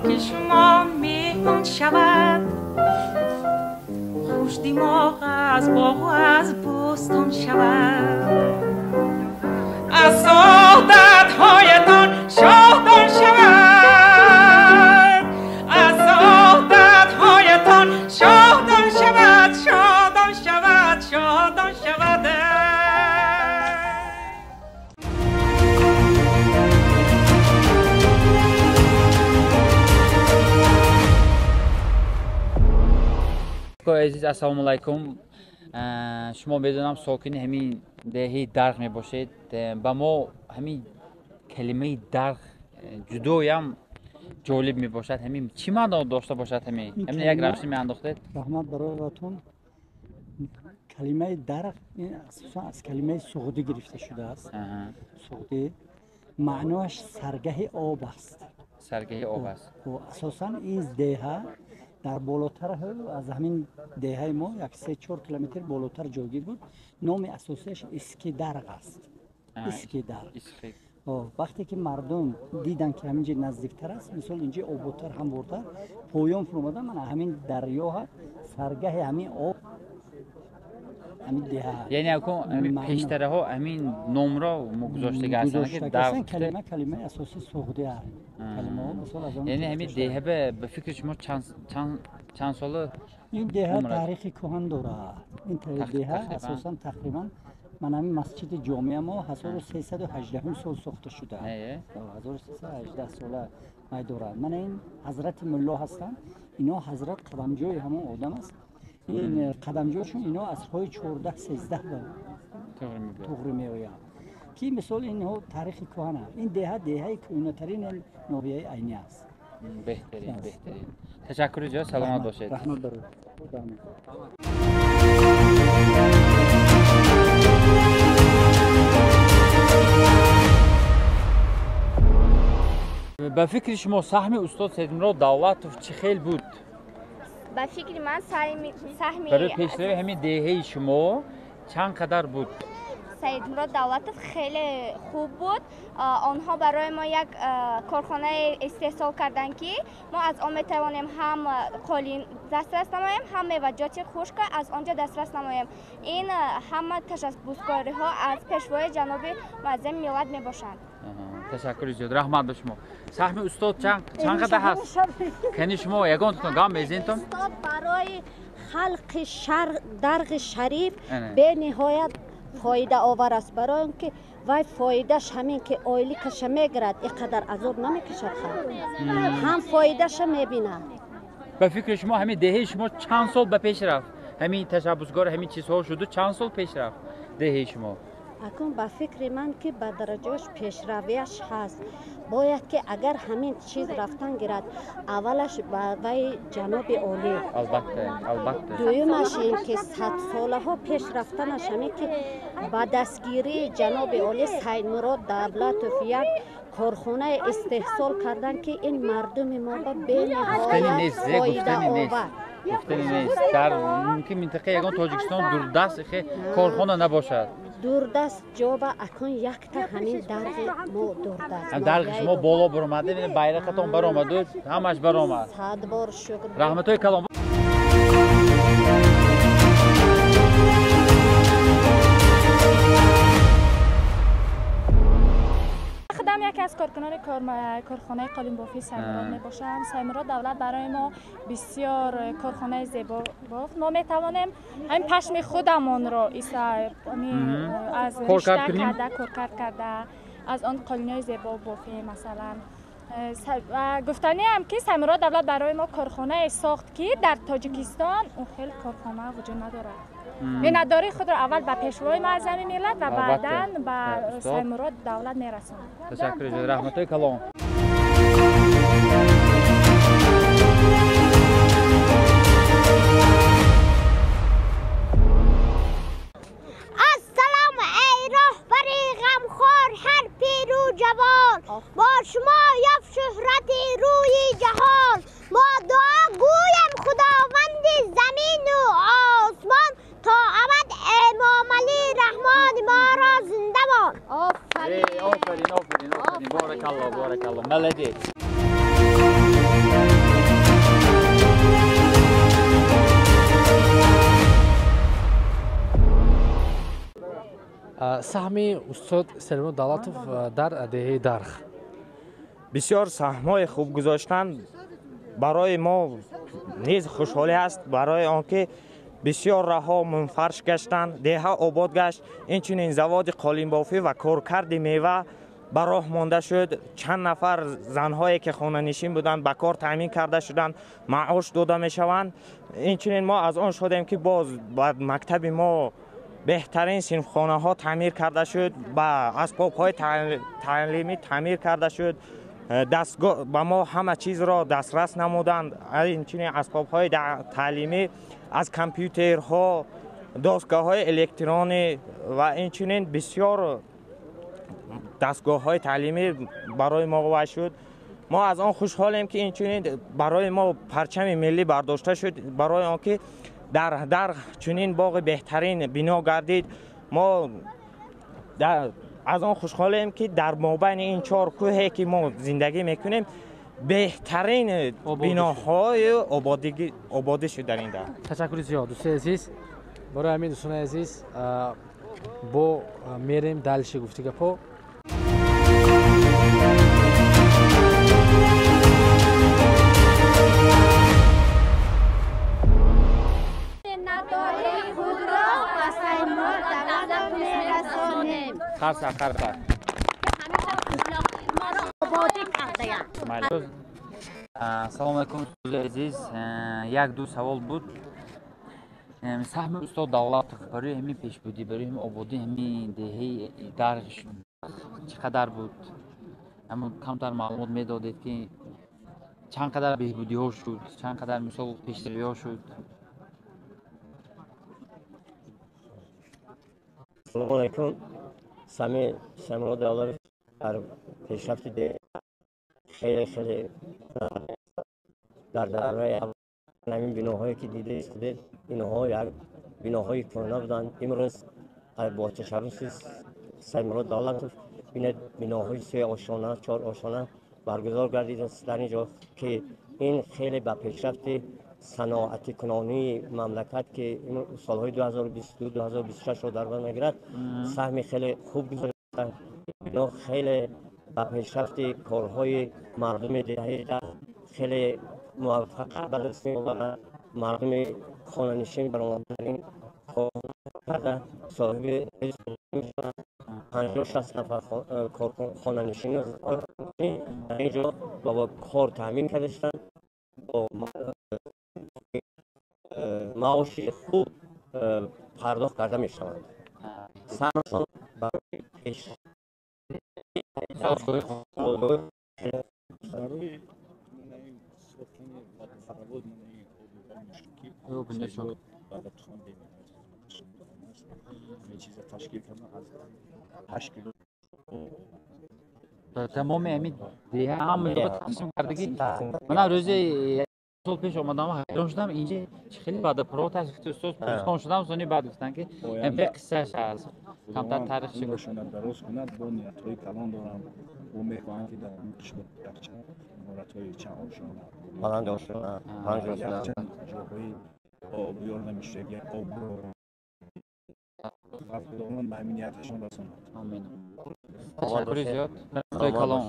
که شما میهون شود خوش دماغ از باغ و از بستان شود از سعادت هایتان شادان شود از سعادت هایتان شادان شود شادان شود شادان شود عزیز السلام علیکم شما بدونم ساکن همین دهه درخ می باشید با ما همین کلمه درخ جدایی هم جالب می باشد همین چی معنی داشته باشد همین یک روشی می انداختید رحمت برایتون کلمه درخ این اساسا از کلمه سعودی گرفته شده است سعودی معناش سرگه آب است سرگه آب است و اساسا این دهه در بالاتر از همین دهه ما یک 3-4 کیلومتر بالاتر جایگیر بود نام اساسیش اسکیدرق است اسکیدرق وقتی که مردم دیدن که همینجا نزدیکتر است مثلا اینجا آبوتر هم بردن پایان فرمودن من همین دریا سرگه همین آب همین دهه یعنی اکن پیشتره ها همین نام را گذاشته گذاشتن که در کلمه اساسی سعودی است یعنی همین دهه به فکر شما چند ساله این دهه تاریخ کهن داره این دهه اساسا تقریبا من همین مسجد جامعه ما 1318 سال ساخته شده 1318 ساله ما داره من این حضرت ملا هستم اینا حضرت قدمجوی همون آدم است این قدمجوشون اینا از پای 14-13 توغری میآید که مثال اینها تاریخ کهنه این دهه کهنه‌ترین ناحیه عینی است بهترین تشکر جان سلامت باشید رحمت برو به فکر شما سهم استاد سیدمراد دولتوف چه خیلی بود؟ به فکر من سهم برای پیشروی همین دهه شما چند قدر بود؟ سیدمراد دولتوف خیلی خوب بود آنها برای ما یک کارخانه استحصال کردن که ما از آن میتوانیم هم قالین دسترس نماییم هم میوجات خشک از آنجا دسترس نماییم این همه تشبثکاری ها از پیشوای جناب معظم میلاد میباشند تشکر زیاد رحمت به شما سهم استاد چند قدر هست؟ کنی شما یگان تون گام میزینتون؟ استاد برای خلق درغ شریف به نهایت فایده آور است برای اینکه وای فایدهش همین که آیلی کشه میگرد اینقدر عذاب نمیکشد هم فایدهش میبینه به فکر شما همین دهه شما چند سال به پیش رفت همین تشبثکار همین چیزها شده چند سال پیش رفت دهه شما اکنون به فکر من که به درجهش پیشرویش هست باید که اگر همین چیز رفتن گیرد اولش وای جناب عالی البته دویمش این که 100 ساله ها پیش رفتنش همین که با دستگیری جناب عالی سیدمراد دولتوف یک کارخانه استحصال کردن که این مردم ما با بینهایت فایده آور گفتنی نیست در ممکن منطقه یگان تاجیکستان دوردست کارخانه نباشد دوردست جا با اکن یک تا همین درغ ما دوردست درغ شما بالا برآمده ببین بیرقتون برآمده همش برآمد 100 بار شکر رحمتای کلام یکی از کارکنان کارخانه قالین بافی سیدمراد میباشم. سیدمراد دولت برای ما بسیار کارخانه زیبا بافت. ما میتوانیم همین پشم خودمان را از ریشتر کرده کار کرده از آن قالین‌های زیبا بافی مثلا و گفتنی هم که سیدمراد دولت برای ما کارخانه ساخت که در تاجیکستان اون خیلی کارخانه وجود نداره. این نداری خود را اول به پیشوای معظم ملت و بعداً به سیدمراد دولت میرسونه. تشکر رحمتای کلام. السلام ای رهبر غمخوار هر پیرو جوان با شما یافت شهرت روی جهان ما دعا گویم خداوند زمین و آسمان تا ابد امام علی رحمان ما را زنده باد. آفرین بارک الله ملدی саҳми устод Салимрод Давлатов дар деҳаи Дарх. бисёр саҳмҳои хуб гузоштанд. барои мо низ хушҳолӣ аст, барои он ки бисёр раҳо мунфарш гаштанд, деҳа обод гашт. Инчунин заводи қолинбофӣ ва коркарди мева ба роҳ монда шуд. чанд нафар занҳое ки хонанишин буданд ба кор таъмин карда шуданд, маош дода мешаванд. инчунин мо аз он шудем ки боз ба мактаби мо беҳтарин синфхонаҳо таъмир карда шуд, ба асбобҳои таълимӣ таъмир карда шуд. дастгоҳ ба мо ҳама чизро дастрас намуданд. инчунин асбобҳои таълимӣ аз компютерҳо, достгоҳҳои электронӣ ва инчунин бисёр дастгоҳҳои таълимӣ барои мо вай шуд. мо аз он хушҳолем ки инчунин барои мо парчами миллӣ бардошта шуд, барои он ки дар чунин боғи беҳтарин бино гардид. мо аз он хушҳолем ки дар мобайни ин чор кӯҳе ки мо зиндагӣ мекунем беҳтарин биноҳои ободӣ шуд дар ин дар. Ташаккури зиёд дӯстони азиз. барои ҳамин дӯстони азиз бо мерем далиши гуфтигапо. Салому алейкум азиз. Як ду савол буд. Саҳми устод Давлатов барои ҳамин пешбудӣ, барои ҳамин ободӣ ҳамин деҳаи Дарх чӣ қадар буд? Ҳамон камтар маълумот медодед ки чанд қадар беҳбудиҳо шуд, чанд қадар мисол пешравиҳо шуд? Салому алейкум. Салимрод Давлатов дар пешрафти хеле дар давраи ҳамин биноҳое ки дида истодед, инҳо як биноҳои кӯна буданд. имрӯз бо ташаббуси Салимрод Давлатов биноҳои 3 ошона 4 ошона баргузор гардидааст дар ин ҷо ки ин хеле ба пешрафти саноати кунонии мамлакат ки солҳои 2022-2026 дар бар мегирад саҳми хеле хуб гузоштанд. бино хеле ба пешрафти корҳои мардуми деҳаи Дарх хеле муваффақият ба даст меоварад. мардуми хонанишин баромадарин карда соҳиби 50-60 нафар хонанишин дар ин ҷо ба кор таъмин кардашанд, бо маоши хуб пардохт карда мешаванд. саҳмашон барои тамоми ҳамин деҳа ҳама ҷоға тақсим кардагӣ. ман рӯзи сол пеш омадам ҳайрон шудам, инҷа чӣ хеле бадапарот аст. устоз пурсхон шудам, сони баъд гуфтанд ки ҳамин қиссааш аст. камтар таърихчи дароз кунад бо ниятҳои калон дорам. бо мехоҳам ки дар қишлоқ якчанд иморатҳои чанд ошона баланд ошона 5 ошона ҷоҳои обёр намешавад, як обро ба ҳамин нияташон расонад. амин. Ташаккури зиёд. Калон.